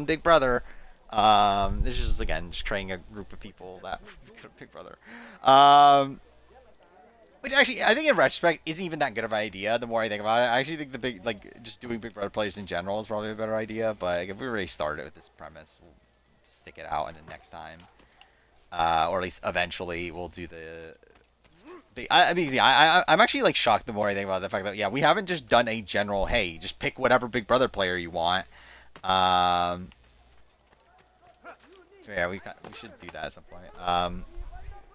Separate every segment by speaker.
Speaker 1: on Big Brother. This is just again just training a group of people that Big Brother. Um, which actually I think in retrospect isn't even that good of an idea. The more I think about it, I actually think the big like just doing Big Brother players in general is probably a better idea. But like, if we already started with this premise, we'll stick it out, and then next time, or at least eventually, we'll do the. I mean, I'm actually like shocked the more I think about the fact that yeah, we haven't just done a general hey, just pick whatever Big Brother player you want. Um, so yeah, we should do that at some point.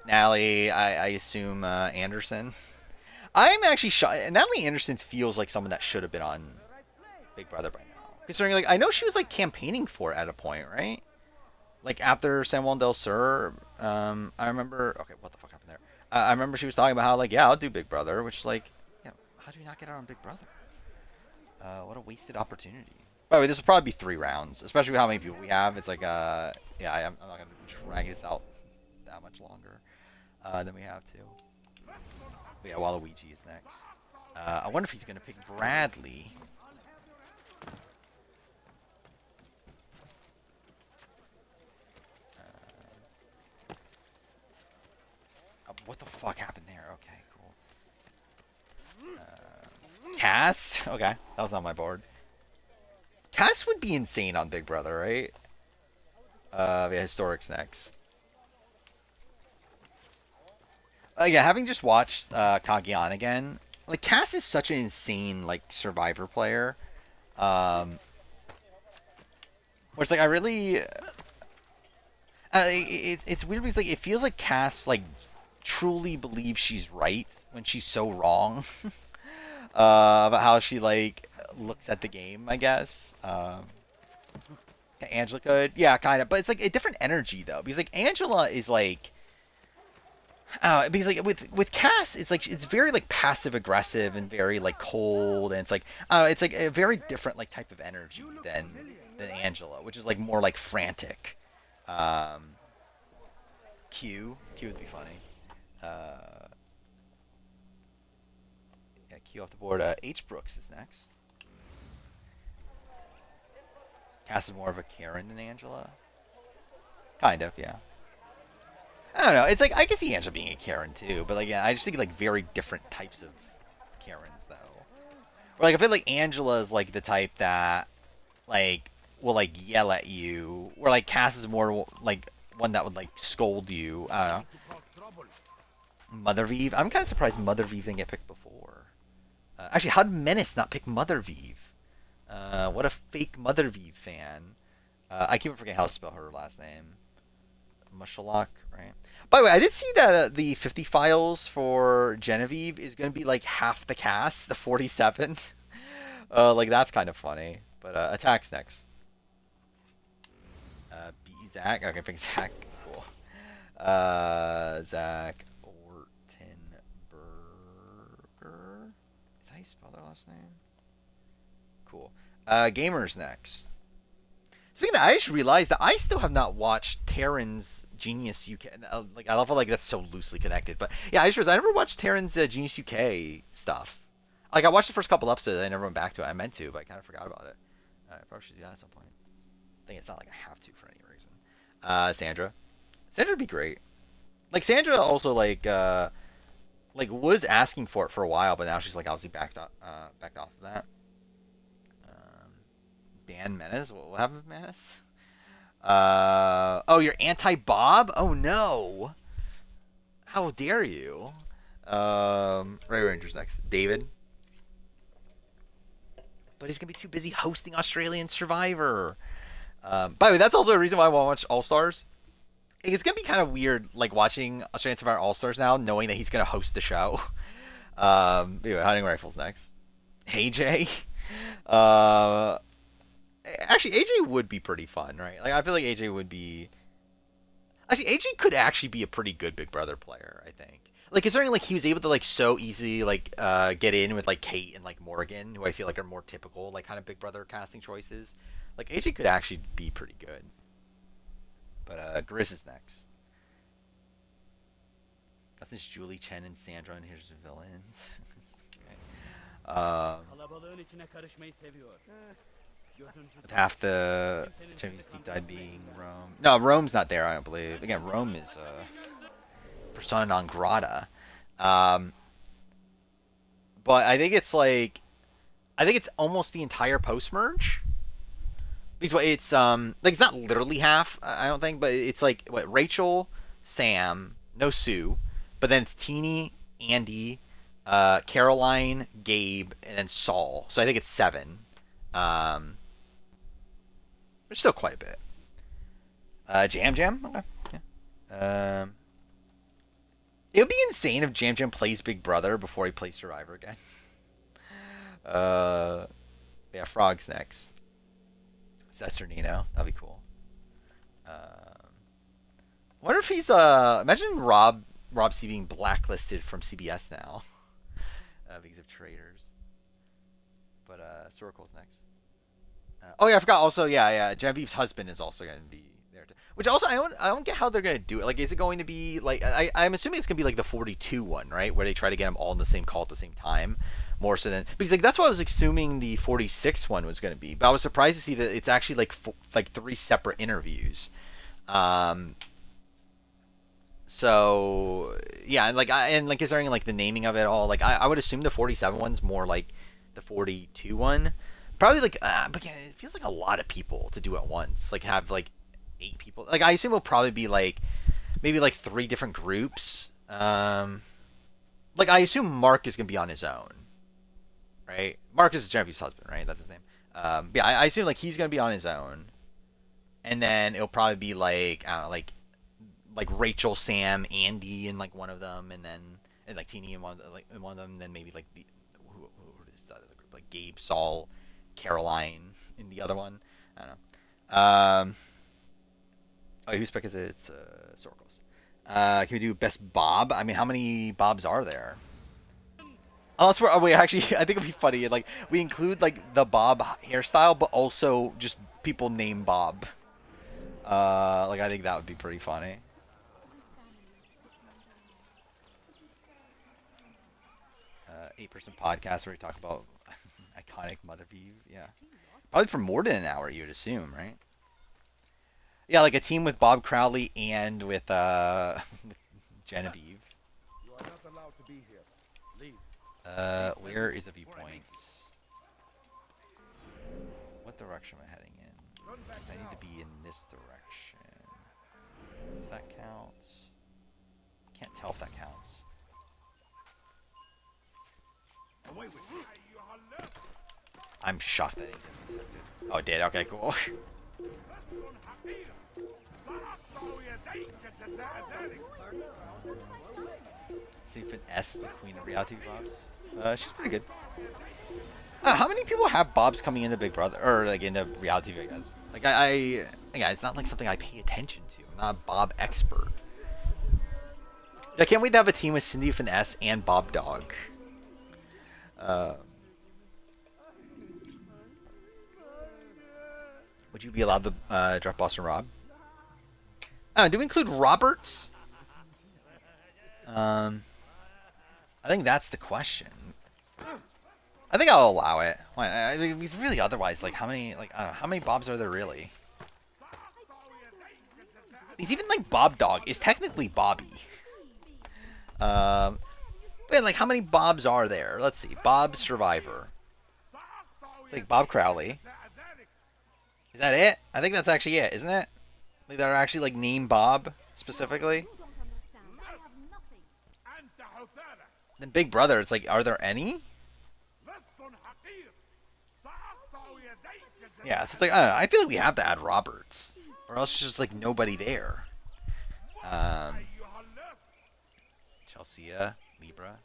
Speaker 1: Natalie, I assume Anderson. I'm actually shocked. Natalie Anderson feels like someone that should have been on Big Brother by now. Considering like I know she was like campaigning for it at a point, right? Like after San Juan del Sur, I remember. Okay, what the fuck happened there? I remember she was talking about how like yeah, I'll do Big Brother, which is like, yeah, how do you not get her on Big Brother? What a wasted opportunity. By the way, this will probably be 3 rounds, especially with how many people we have. It's like yeah, I'm not gonna drag this out that much longer than we have to. But yeah, Waluigi is next. I wonder if he's gonna pick Bradley. What the fuck happened there? Okay, cool. Cass? Okay, that was on my board. Cass would be insane on Big Brother, right? Yeah, Historic's next. Yeah, having just watched Kagian again, like Cass is such an insane like Survivor player. Um, where it's like I really, it's weird because like it feels like Cass like truly believes she's right when she's so wrong about how she like looks at the game. I guess. Angela could, yeah, kind of, but it's like a different energy though because like Angela is like because like with Cass, it's like it's very like passive aggressive and very like cold, and it's like a very different like type of energy than Angela, which is like more like frantic. Um, Q would be funny. Uh, yeah, Q off the board. H Brooks is next. Cass is more of a Karen than Angela. Kind of, yeah. I don't know. It's like I can see Angela being a Karen too, but like yeah, I just think like very different types of Karens though. Or like I feel like Angela is like the type that like will like yell at you, where like Cass is more like one that would like scold you. I don't know. Mother Vive. I'm kind of surprised Mother Vive didn't get picked before. Actually, how did Menace not pick Mother Vive? What a fake Mother Vive fan. I keep forgetting how to spell her last name. Mushalak, right? By the way, I did see that the 50 files for Genevieve is going to be like half the cast, the 47. Like that's kind of funny. But attacks next. Beat you, Zach. Okay, pick Zach. Cool. Zach Ortenberger. Is that how you spell their last name? Cool. Gamers next. Speaking of that, I just realized that I still have not watched Terran's Genius UK. Like I love how like that's so loosely connected, but yeah, I just realized I never watched Terran's Genius UK stuff. Like I watched the first couple episodes, I never went back to it. I meant to, but I kind of forgot about it. I probably should do that at some point. I think it's not like I have to for any reason. Sandra. Sandra would be great. Like Sandra also like was asking for it for a while, but now she's like obviously backed off of that. Dan Menace. What happened with Menace? Oh, you're anti-Bob? Oh no! How dare you? Ray Rangers next. David. But he's gonna be too busy hosting Australian Survivor. By the way, that's also a reason why I want to watch All Stars. It's gonna be kind of weird, like watching Australian Survivor All Stars now, knowing that he's gonna host the show. Anyway, Hunting Rifles next. Hey Jay. Uh, Actually, AJ would be pretty fun, right? Like I feel like AJ would be. Actually, AJ could actually be a pretty good Big Brother player. I think. Like considering like he was able to like so easily like get in with like Kate and like Morgan, who I feel like are more typical like kind of Big Brother casting choices. Like AJ could actually be pretty good. But Grizz is next. That's since Julie Chen and Sandra and here's the villains. Okay. With half the Champions deep dive being Rome. No, Rome's not there. I don't believe. Again, Rome is persona non grata. Um, but I think it's like I think it's almost the entire post merge. Because what it's like it's not literally half, I don't think, but it's like what Rachel, Sam, no Sue, but then it's Teeny, Andy, Caroline, Gabe, and then Saul. So I think it's 7. Um, which is still quite a bit. Jam Jam. Okay. Yeah. It would be insane if Jam Jam plays Big Brother before he plays Survivor again. Yeah, Frog's next. Cesternino. That'd be cool. Wonder if he's imagine Rob C being blacklisted from CBS now because of traitors. But Sorkel's next. Oh yeah, I forgot. Also, yeah. Genevieve's husband is also going to be there too. Which also I don't get how they're going to do it. Like, is it going to be like I'm assuming it's going to be like the 42 one, right? Where they try to get them all in the same call at the same time. More so than because like that's what I was assuming the 46 one was going to be. But I was surprised to see that it's actually like 3 separate interviews. So yeah, and like considering like the naming of it all, like I would assume the 47 one's more like the 42 one. Probably like, but yeah, it feels like a lot of people to do at once. Like have like 8 people. Like I assume it'll probably be like maybe like 3 different groups. Like I assume Mark is gonna be on his own, right? Mark is Genevieve's husband, right? That's his name. Yeah, I assume like he's gonna be on his own, and then it'll probably be like I don't know, like Rachel, Sam, Andy, in like one of them, and then like Teeny in one of them, and then maybe like who is the other group? Like Gabe, Saul, Caroline in the other one. I don't know. Whose pick is it? It's Sorkles. Can we do best Bob? I mean, how many Bobs are there? Unless we're, we actually, I think it'd be funny. Like we include like the Bob hairstyle, but also just people named Bob. Like I think that would be pretty funny. 8-person podcast where we talk about iconic Mother Beeve. Yeah, probably for more than an hour, you'd assume, right? Yeah, like a team with Bob Crowley and with Genevieve.
Speaker 2: You are not allowed to be here. Leave.
Speaker 1: Where is a viewpoint? What direction am I heading in? Because I need to be in this direction. Does that count? Can't tell if that counts. I'm shocked that it didn't get accepted. Oh, it did? Okay, cool. See if an S is the queen of reality Bobs. She's pretty good. How many people have Bobs coming into Big Brother or like into reality TV? I guess. Like yeah, it's not like something I pay attention to. I'm not a Bob expert. I can't wait to have a team with Cindy with an S and Bob Dog. Would you be allowed to draft Boston Rob? Do we include Roberts? I think that's the question. I think I'll allow it. I mean, he's really otherwise like how many Bobs are there really? He's even like Bob Dog is technically Bobby. Man, like how many Bobs are there? Let's see. Bob Survivor. It's like Bob Crowley. Is that it? I think that's actually it, isn't it? Like that are actually like named Bob specifically. Then Big Brother, it's like, are there any? Yeah, so it's like I don't know. I feel like we have to add Roberts, or else it's just like nobody there. Chelsea, Libra,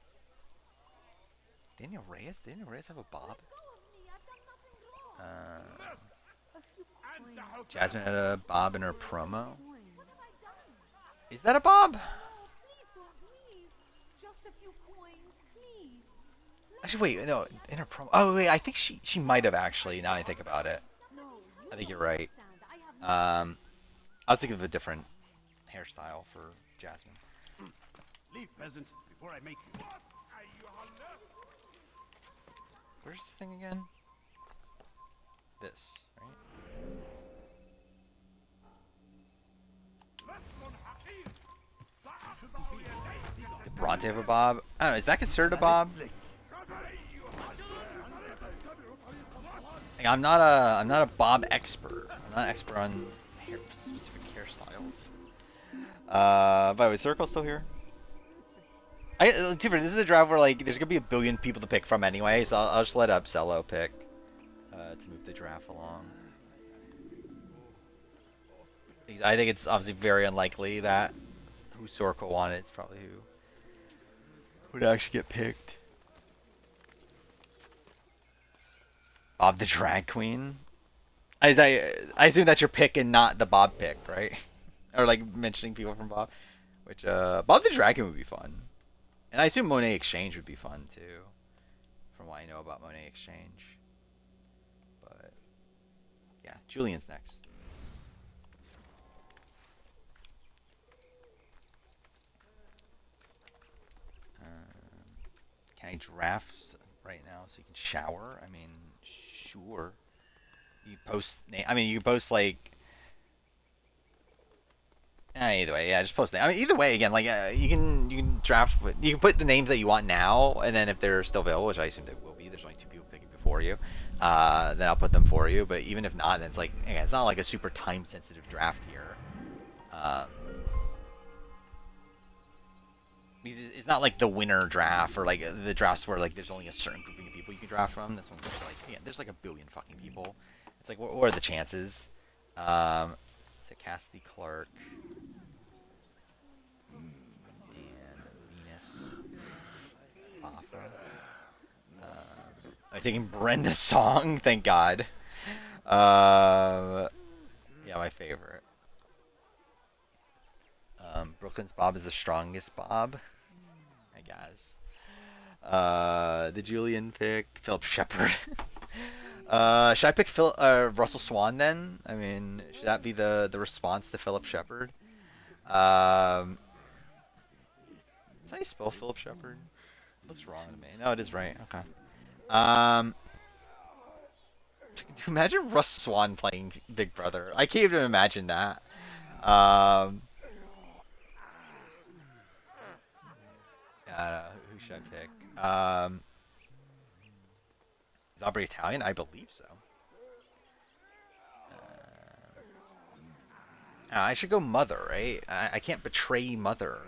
Speaker 1: Daniel Reyes. Daniel Reyes have a Bob. Jasmine had a Bob in her promo. Is that a Bob? Actually, wait, no, in her promo. Oh, wait, I think she might have actually. Now I think about it, I think you're right. I was thinking of a different hairstyle for Jasmine.
Speaker 2: Leave, peasant, before I make you.
Speaker 1: Where's this thing again? this, right? Did Bronte have a bob? I don't know. Is that considered a bob? Like, I'm not a bob expert. I'm not an expert on specific hairstyles. By the way, Circle's still here. Different. This is a draft where like there's gonna be a billion people to pick from anyway, so I'll just let Upsello pick to move the draft along. I think it's obviously very unlikely that who Sorko wanted is probably who would actually get picked. Bob the Drag Queen. I assume that's your pick and not the Bob pick, right? Or like mentioning people from Bob, which Bob the Drag Queen would be fun. And I assume Monet Exchange would be fun too, from what I know about Monet Exchange. But yeah, Julian's next. Can I draft right now so you can shower? I mean, sure. You post. I mean, you post like. Either way, yeah, just post name. I mean, either way, again, like you can draft. You can put the names that you want now, and then if they're still available, which I assume they will be, there's only 2 people picking before you. Then I'll put them for you. But even if not, then it's like again, it's not like a super time sensitive draft here. It's not like the winner draft or like the drafts where like there's only a certain grouping of people you can draft from. This one's just like there's like a billion fucking people. It's like what are the chances? So Cassidy Clark. I'm taking Brenda's song, thank God. Yeah, my favorite. Brooklyn's Bob is the strongest Bob, I guess. The Julian pick, Philip Shepard. Should I pick Russell Swan then? I mean, should that be the response to Philip Shepard? Is that how you spell Philip Shepard? Looks wrong to me. No, it is right. Okay. Imagine Russ Swan playing Big Brother. I can't even imagine that. I don't know. Who should I pick? Is Aubrey Italian? I believe so. I should go Mother, right? I can't betray Mother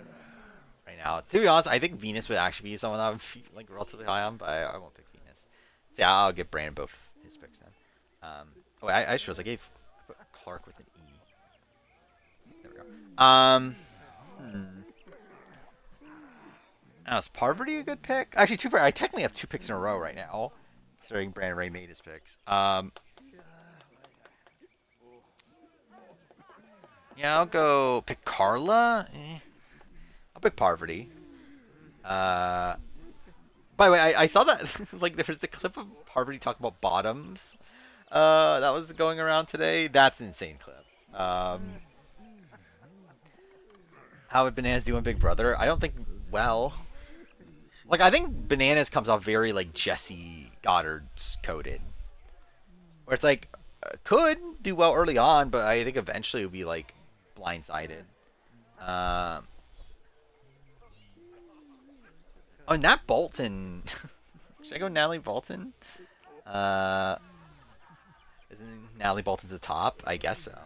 Speaker 1: right now. To be honest, I think Venus would actually be someone I would be like relatively high on, but I won't pick Venus. So yeah, I'll give Brandon both his picks then. I just realized I gave Clark with an E. There we go. Is Parvati a good pick? Actually, I technically have 2 picks in a row right now, considering Brandon Ray made his picks. Yeah, I'll go pick Carla. I'll pick Parvati. By the way, I saw that like there was the clip of Parvati talking about bottoms. That was going around today. That's an insane clip. How would Bananas do in Big Brother? I don't think well. Like I think Bananas comes off very like Jesse Goddard's coded, where it's like could do well early on, but I think eventually it would be like blindsided. Oh, Nat Bolton. Should I go Natalie Bolton? Isn't Natalie Bolton's a top? I guess so.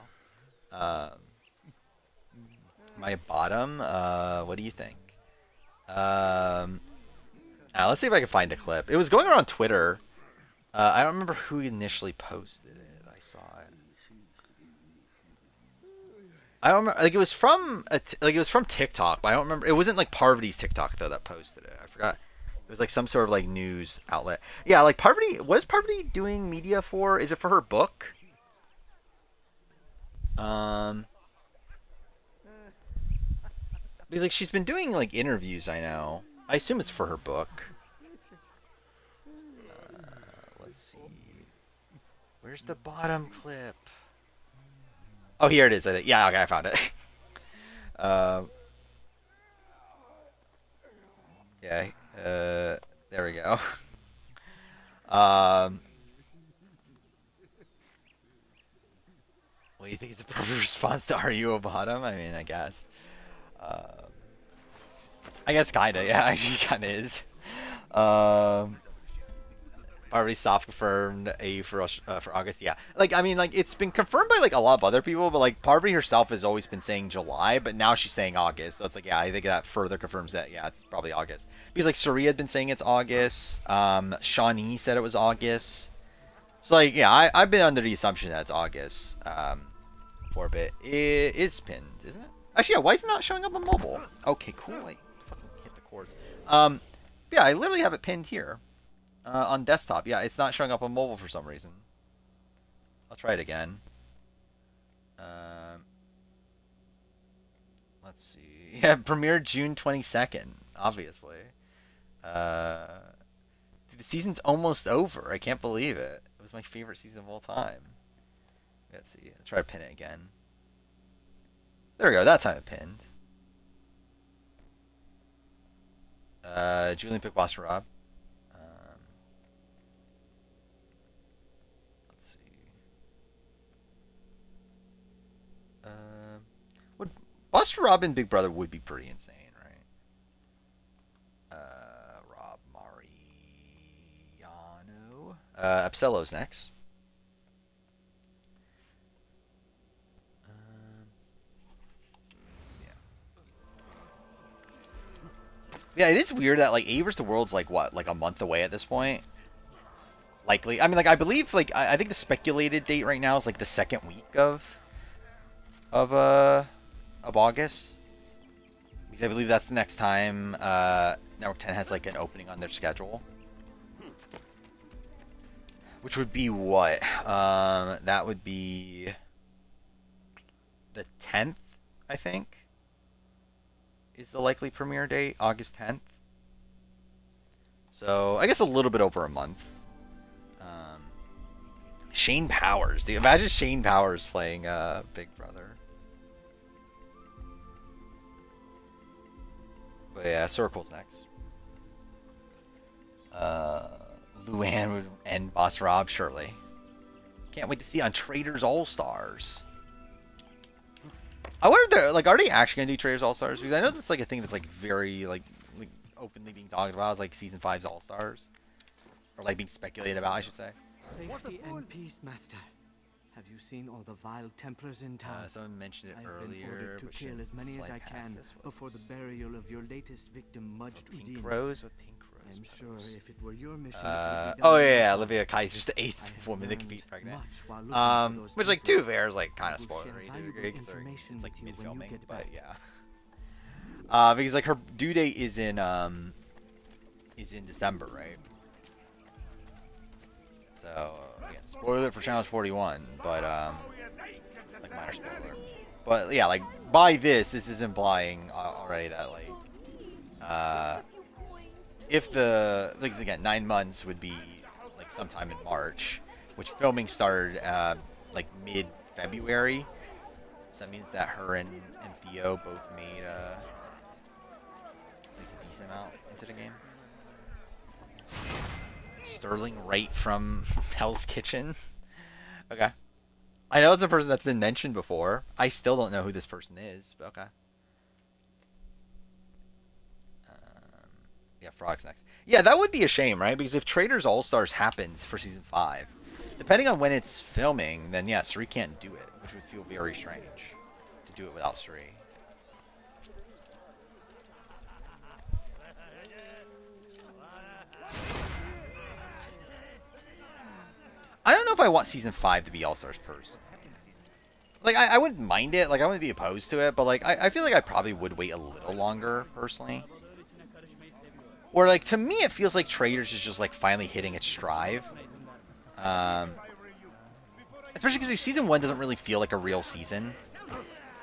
Speaker 1: My bottom. What do you think? Let's see if I can find the clip. It was going around Twitter. I don't remember who initially posted it. I saw it. I don't remember. Like it was from TikTok, but I don't remember. It wasn't like Parvati's TikTok though that posted it. I forgot. It was like some sort of like news outlet. Yeah, like Parvati. What is Parvati doing media for? Is it for her book? Because like she's been doing like interviews. I know. I assume it's for her book. Let's see. Where's the bottom clip? Oh, here it is. I think. Yeah, okay, I found it. Yeah. There we go. What do you think is the perfect response to "Are you a bottom"? I mean, I guess. Uh, I guess kinda. Yeah, actually, kinda is. Um, Already soft confirmed A for August. Yeah, like I mean, like it's been confirmed by like a lot of other people, but like Parvati herself has always been saying July, but now she's saying August. So it's like, yeah, I think that further confirms that, yeah, it's probably August, because like Saria had been saying it's August. Shawnee said it was August. So like, yeah, I've been under the assumption that it's August. For a bit, it is pinned, isn't it? Actually, yeah. Why is it not showing up on mobile? Okay, cool. I fucking hit the cords. Yeah, I literally have it pinned here. On desktop. Yeah, it's not showing up on mobile for some reason. I'll try it again. Let's see. Yeah, premiered June 22nd, obviously. The season's almost over. I can't believe it. It was my favorite season of all time. Let's see. I'll try to pin it again. There we go. That time it pinned. Julian picked Boston Rob. Would Buster Rob and Big Brother would be pretty insane, right? Rob Mariano. Apsello's next. Yeah, it is weird that like A vs. the World's like what, like a month away at this point. Likely, I mean, like I believe, like I think the speculated date right now is like the second week of August, because I believe that's the next time Network 10 has like an opening on their schedule, which would be what? That would be the 10th, I think, is the likely premiere date, August 10th. So I guess a little bit over a month. Shane Powers, dude, imagine Shane Powers playing Big Brother. But yeah, Circle's next. Luann would end Boss Rob, surely. Can't wait to see on Traders All Stars. I wonder if they're like, are they actually gonna do Traders All Stars? Because I know that's like a thing that's like very like openly being talked about, is like season 5's All Stars, or like being speculated about, I should say.
Speaker 3: Safety and peace, Master. Have you seen all the vile Templars in town?
Speaker 1: Someone mentioned it
Speaker 3: I've been
Speaker 1: earlier,
Speaker 3: ordered to
Speaker 1: but
Speaker 3: kill as many as I can before the burial of your latest victim, Mudge
Speaker 1: Pink
Speaker 3: Udin.
Speaker 1: Rose with Pink Rose.
Speaker 3: I'm sure if it were your mission,
Speaker 1: oh yeah, Olivia Kaiser's the 8th woman that can be pregnant. Which like to fair is like kind of spoilery to a degree, because it's like mid filming, but yeah. Because like her due date is in December, right? So again, spoiler for Challenge 41, but like minor spoiler. But yeah, like by this is implying already that like if the, like again, 9 months would be like sometime in March, which filming started like mid-February. So that means that her and Theo both made at least a decent amount into the game. Sterling Wright from Hell's Kitchen. Okay. I know it's a person that's been mentioned before. I still don't know who this person is, but okay. Yeah, Frog's next. Yeah, that would be a shame, right? Because if Traders All-Stars happens for Season 5, depending on when it's filming, then yeah, Suri can't do it, which would feel very strange to do it without Suri. I don't know if I want Season 5 to be All-Stars personally. Like, I wouldn't mind it. Like, I wouldn't be opposed to it. But, like, I feel like I probably would wait a little longer, personally. Or, like, to me, it feels like Traders is just, like, finally hitting its stride. Especially because Season 1 doesn't really feel like a real season.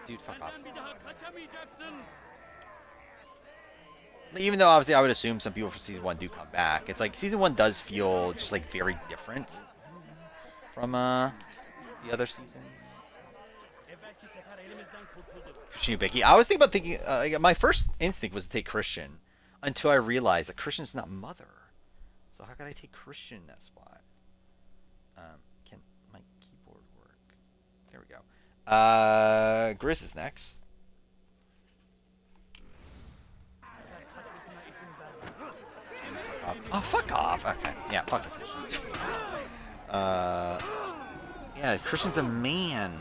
Speaker 1: Dude, fuck off. Even though, obviously, I would assume some people from Season 1 do come back. It's like, Season 1 does feel just, like, very different from the other seasons. Christian Ubicki. I was thinking about my first instinct was to take Christian, until I realized that Christian's not Mother. So how could I take Christian in that spot? Can my keyboard work? There we go. Grizz is next. Oh, fuck off. Okay. Yeah, fuck this mission. Yeah, Christian's a man.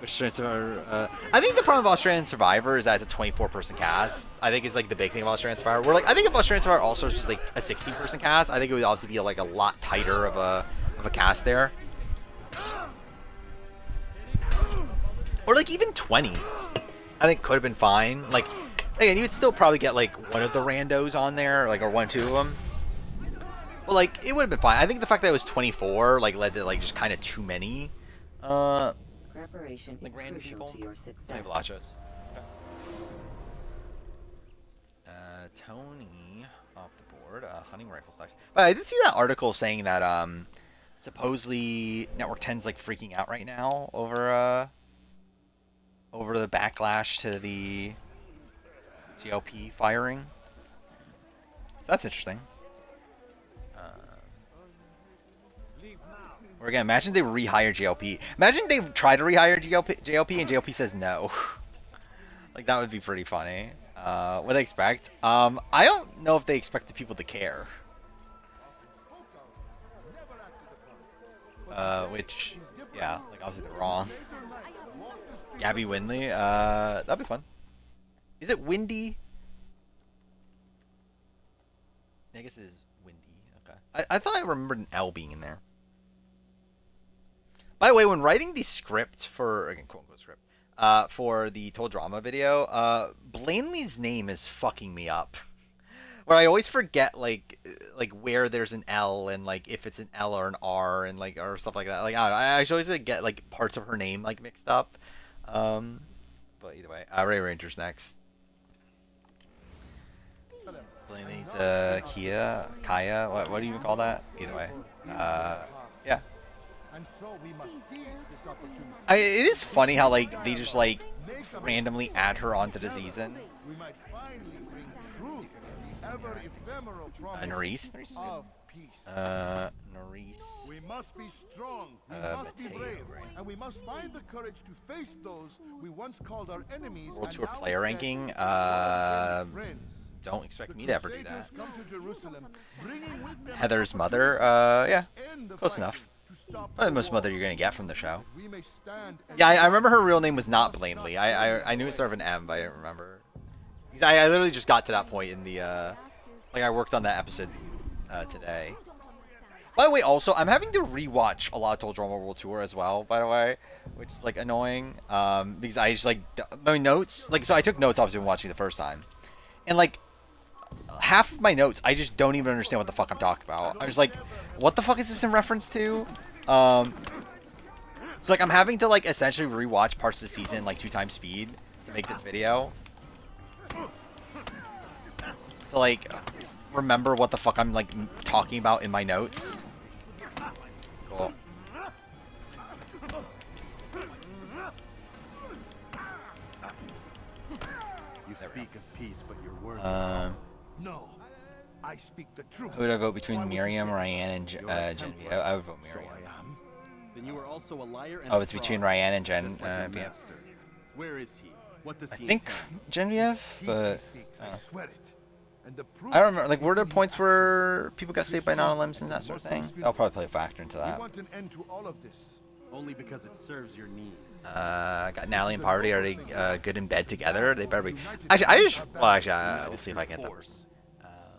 Speaker 1: I think the problem with Australian Survivor is that it's a 24-person cast. I think it's like the big thing of Australian Survivor. Where like I think if Australian Survivor also was just like a 16-person cast, I think it would obviously be like a lot tighter of a cast there. Or like even 20, I think could have been fine. Like again, you would still probably get like one of the randos on there, like or 1 or 2 of them. But like it would have been fine. I think the fact that it was 24 like led to like just kind of too many.
Speaker 4: Preparation
Speaker 1: Like
Speaker 4: is
Speaker 1: random
Speaker 4: crucial
Speaker 1: people.
Speaker 4: to your success.
Speaker 1: Blachos. Tony off the board. Hunting rifle stocks. But I did see that article saying that supposedly Network 10's like freaking out right now over the backlash to the GLP firing. So that's interesting. Or again, imagine they rehire JLP. Imagine they try to rehire JLP and JLP says no. Like that would be pretty funny. What they expect? I don't know if they expect the people to care. Which, yeah, like obviously they're wrong. Gabby Windley, that'd be fun. Is it Windy? I guess it is Windy. Okay. I thought I remembered an L being in there. By the way, when writing the script for, again, quote unquote script, for the Total Drama video, Blanley's name is fucking me up. Where I always forget like where there's an L and like if it's an L or an R and like or stuff like that. Like I don't know, I actually always like, get like parts of her name like mixed up. But either way, Ray Ranger's next. Blaney's Kaya. What do you even call that? Either way, yeah.
Speaker 5: And so we must seize this opportunity.
Speaker 1: It is funny how like they just like randomly add her onto the season.
Speaker 5: We might finally bring truth to the ever ephemeral promise
Speaker 1: Nerys is
Speaker 5: of peace.
Speaker 1: good. Nerys.
Speaker 5: We must be strong. We must be
Speaker 1: Mateo,
Speaker 5: brave,
Speaker 1: right.
Speaker 5: and we must find the courage to face those we once called our enemies.
Speaker 1: World
Speaker 5: and
Speaker 1: Tour
Speaker 5: now
Speaker 1: player
Speaker 5: instead
Speaker 1: ranking.
Speaker 5: call our friends.
Speaker 1: Don't expect
Speaker 5: The
Speaker 1: me to ever do
Speaker 5: Crusaders
Speaker 1: that.
Speaker 5: come to Jerusalem, bringing with them
Speaker 1: Heather's mother. Yeah,
Speaker 5: end the
Speaker 1: close
Speaker 5: fighting
Speaker 1: enough.
Speaker 5: to stop
Speaker 1: Probably the
Speaker 5: the
Speaker 1: most
Speaker 5: war.
Speaker 1: mother you're gonna get from the show.
Speaker 5: We may stand and
Speaker 1: Yeah, I remember her real name was not Blanley. I knew it started with an M, but I didn't remember. Because I literally just got to that point in the like I worked on that episode today. By the way, also I'm having to rewatch a lot of Total Drama World Tour as well. By the way, which is like annoying because I just like my notes like so I took notes obviously when watching the first time, and like half of my notes I just don't even understand what the fuck I'm talking about. I'm just like, what the fuck is this in reference to? It's like I'm having to like essentially rewatch parts of the season like 2 times speed to make this video. To like remember what the fuck I'm like talking about in my notes. Cool.
Speaker 5: You speak of peace, but your words no. I speak the truth.
Speaker 1: Who would I vote between
Speaker 5: Why would you
Speaker 1: Miriam,
Speaker 5: say
Speaker 1: Ryan, and Genevieve? I would vote
Speaker 5: So
Speaker 1: Miriam.
Speaker 5: I am.
Speaker 6: Then you are also a liar and
Speaker 1: Oh,
Speaker 6: a
Speaker 1: it's between
Speaker 6: fraud,
Speaker 1: Ryan and
Speaker 6: just like your
Speaker 1: Genevieve.
Speaker 6: master. Where is he? What does
Speaker 1: I
Speaker 6: he
Speaker 1: think
Speaker 6: intend?
Speaker 1: Genevieve,
Speaker 5: Peace
Speaker 1: but
Speaker 5: he seeks, I swear it. And the proof
Speaker 1: I don't remember. Like,
Speaker 5: is
Speaker 1: were there
Speaker 5: in his
Speaker 1: points
Speaker 5: actions.
Speaker 1: where people got
Speaker 5: If
Speaker 1: saved
Speaker 5: you
Speaker 1: by
Speaker 5: saw
Speaker 1: non-limbs and
Speaker 5: what
Speaker 1: that
Speaker 5: the
Speaker 1: sort of
Speaker 5: Muslims
Speaker 1: thing?
Speaker 5: feel
Speaker 1: That'll probably play a factor into
Speaker 5: We
Speaker 1: that.
Speaker 5: want an end to all of this.
Speaker 6: Only because it serves your needs.
Speaker 1: Got Natalie and Parvati. Are they good in bed together? They better be. Actually, I just. Well, actually, we'll see if I get them.
Speaker 6: Force.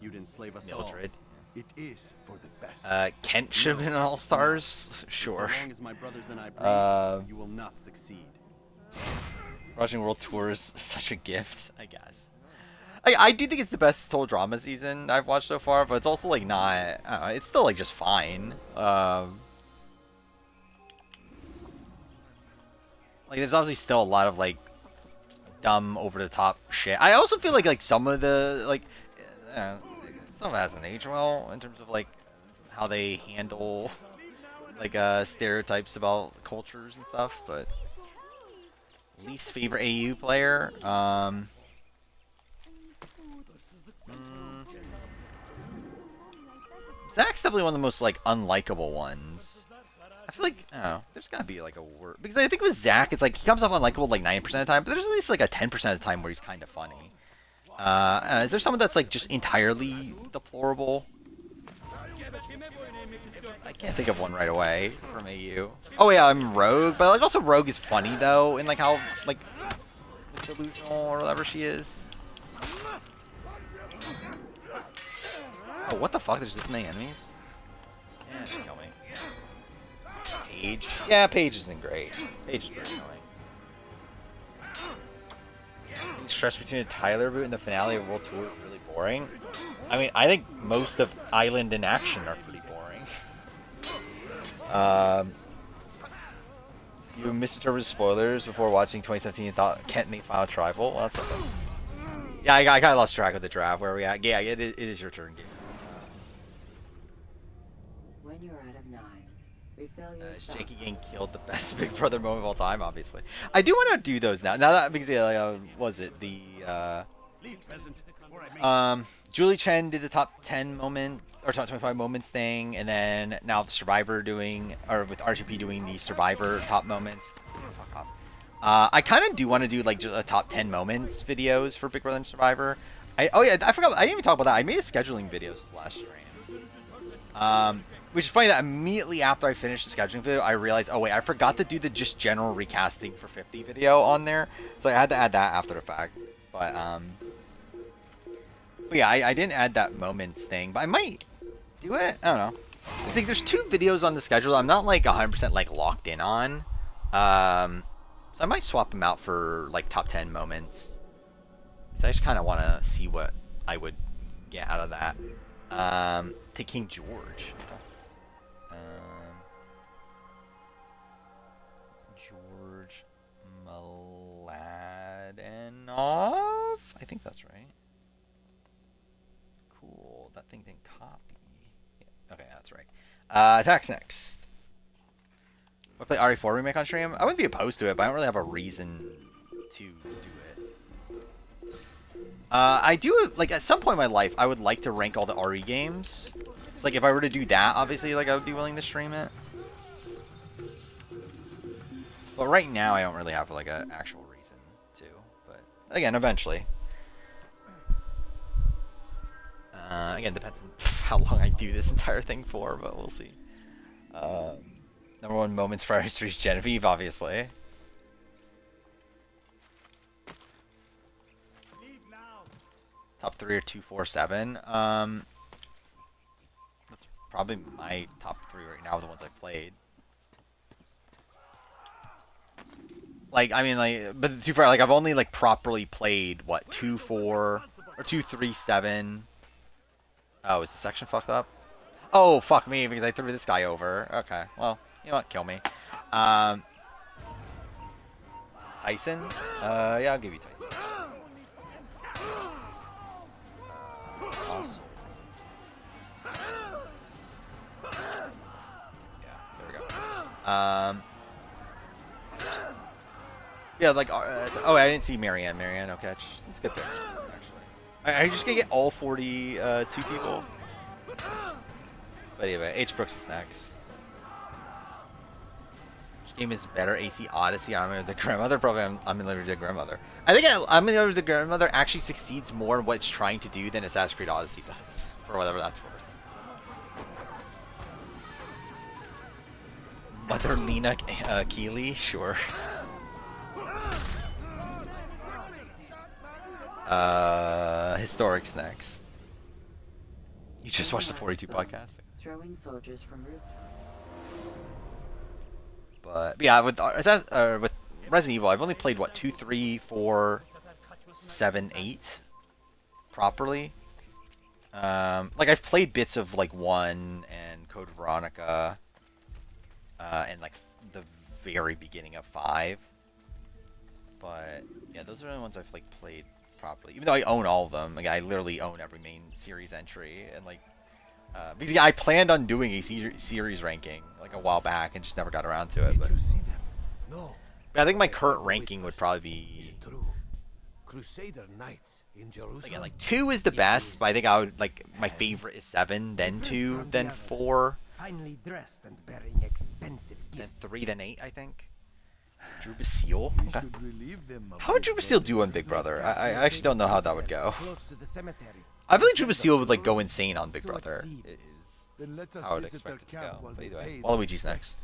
Speaker 6: You'd enslave us all.
Speaker 1: Mildred.
Speaker 5: It is for the best.
Speaker 1: Kent should have been an All Stars.
Speaker 6: And
Speaker 1: Sure.
Speaker 6: So long as my brothers and I breathe, you will not succeed.
Speaker 1: Rushing World Tour is such a gift, I guess. I do think it's the best Total Drama season I've watched so far, but it's also like not. I don't know, it's still like just fine. Like there's obviously still a lot of like dumb over the top shit. I also feel like some of the like some of it hasn't aged well in terms of like how they handle like stereotypes about cultures and stuff, but least favorite AU player. Zach's definitely one of the most like unlikable ones. I feel like, I don't know, there's gotta be like a word. Because I think with Zach, it's like he comes off unlikable like 90% of the time, but there's at least like a 10% of the time where he's kind of funny. Is there someone that's like just entirely deplorable? I can't think of one right away from AU. Oh yeah, I'm Rogue, but like also Rogue is funny though, in like how like delusional or whatever she is. Oh, what the fuck? There's this many enemies? Yeah, just kill me. Paige? Yeah, Paige isn't great. Paige is pretty annoying. The stress between a Tyler boot and the finale of World Tour is really boring. I mean, I think most of Island and Action are pretty boring. You misinterpreted spoilers before watching 2017 and thought Kent made Final Tribal? Well, that's something. Yeah, I kind of lost track of the draft. Where are we at? Yeah, it is your turn, game.
Speaker 4: When you're out of knives, refill your stock.
Speaker 1: Janky Gang killed the best Big Brother moment of all time, obviously. I do want to do those now. Now that, because, was it the,
Speaker 2: Leave, peasant, before I make
Speaker 1: Julie Chen did the top 10 moment, or top 25 moments thing, and then now the Survivor doing, or with RGP doing the Survivor top moments. Fuck off. I kind of do want to do, like, just a top 10 moments videos for Big Brother and Survivor. Oh yeah, I forgot, I didn't even talk about that. I made a scheduling video this last stream. Which is funny that immediately after I finished the scheduling video, I realized, oh wait, I forgot to do the just general recasting for 50 video on there. So I had to add that after the fact. But yeah, I didn't add that moments thing, but I might do it. I don't know. I think there's 2 videos on the schedule I'm not like 100% like locked in on. So I might swap them out for like top 10 moments. So I just kind of want to see what I would get out of that. To King George. George Mladenov? I think that's right. Cool. That thing didn't copy. Yeah. Okay, that's right. Attacks next. I play RE4 remake on stream. I wouldn't be opposed to it, but I don't really have a reason to do it. I do, like, at some point in my life, I would like to rank all the RE games. So, like, if I were to do that, obviously, like, I would be willing to stream it. But right now, I don't really have, like, an actual reason to. But, again, eventually. Again, depends on how long I do this entire thing for, but we'll see. Number 1 moments for history's Genevieve, obviously. Top 3 are 2, 4, 7. That's probably my top 3 right now, the ones I've played. Like, I mean, like, but too far, like, I've only, like, properly played, what, 2, 4, or 2, 3, 7. Oh, is the section fucked up? Oh, fuck me, because I threw this guy over. Okay, well, you know what, kill me. Tyson? Yeah, I'll give you Tyson. Awesome. Yeah, there we go. Yeah, like, oh, I didn't see Marianne. Marianne, no catch. That's good there, actually. Are you just gonna get all 42 people? But anyway, H. Brooks is next. Which game is better? AC Odyssey, I'm in the Grandmother? Probably I'm in the Grandmother. I think I'm in the Grandmother actually succeeds more in what it's trying to do than Assassin's Creed Odyssey does, for whatever that's worth. Mother Lena Keeley? Sure. Historics next. You just watched the 42 podcast?
Speaker 4: Throwing soldiers from roof.
Speaker 1: But yeah, with Resident Evil, I've only played what 2, 3, 4, 7, 8 properly. Like I've played bits of like 1 and Code Veronica, and like the very beginning of 5. But yeah, those are the ones I've like played properly. Even though I own all of them, like I literally own every main series entry, and like because yeah, I planned on doing a series ranking like a while back and just never got around to it. But, but I think my current ranking would probably be
Speaker 5: Crusader Knights in Jerusalem.
Speaker 1: again like 2 is the best, but I think I would like my favorite is 7, then 2, then 4.
Speaker 2: finely dressed and bearing expensive
Speaker 1: Then
Speaker 2: gifts.
Speaker 1: 3, then 8, I think. Drew Basile.
Speaker 5: We
Speaker 1: Okay.
Speaker 5: should relieve them of
Speaker 1: How would
Speaker 5: their
Speaker 1: Drew Basile do on
Speaker 5: burdens.
Speaker 1: Big Brother? I actually don't know how that would go.
Speaker 2: Close to the cemetery.
Speaker 1: I feel like Drew Basile would like go insane on Big Brother. Is
Speaker 5: Then let us
Speaker 1: how I would
Speaker 5: visit their
Speaker 1: expect it to
Speaker 5: camp
Speaker 1: go.
Speaker 5: while
Speaker 1: But
Speaker 5: they
Speaker 1: either way,
Speaker 5: pay
Speaker 1: Waluigi's
Speaker 5: their
Speaker 1: next.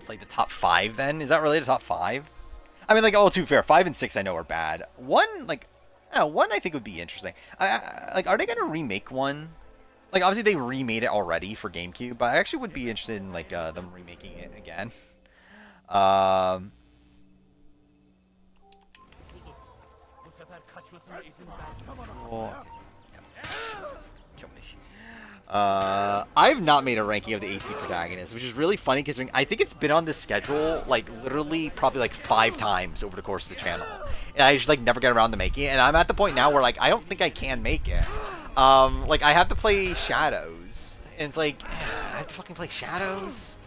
Speaker 1: Play the top 5 then? Is that really the top 5? I mean, like, oh, to be fair, 5 and 6 I know are bad. 1, like, 1 I think would be interesting. Like, are they gonna remake 1? Like, obviously they remade it already for GameCube, but I actually would be interested in like them remaking it again. Oh, kill me. I've not made a ranking of the AC protagonist, which is really funny considering I think it's been on this schedule like literally probably like 5 times over the course of the channel, and I just like never get around to making it. And I'm at the point now where like I don't think I can make it. Like I have to play Shadows, and it's like I have to fucking play Shadows.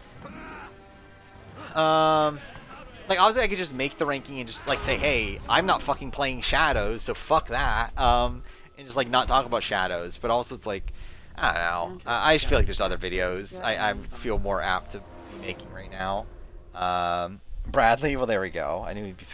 Speaker 1: Like obviously I could just make the ranking and just like say, hey, I'm not fucking playing Shadows, so fuck that. And just like not talk about Shadows. But also it's like, I don't know. I just feel like there's other videos I feel more apt to be making right now. Bradley, well there we go. I knew he'd be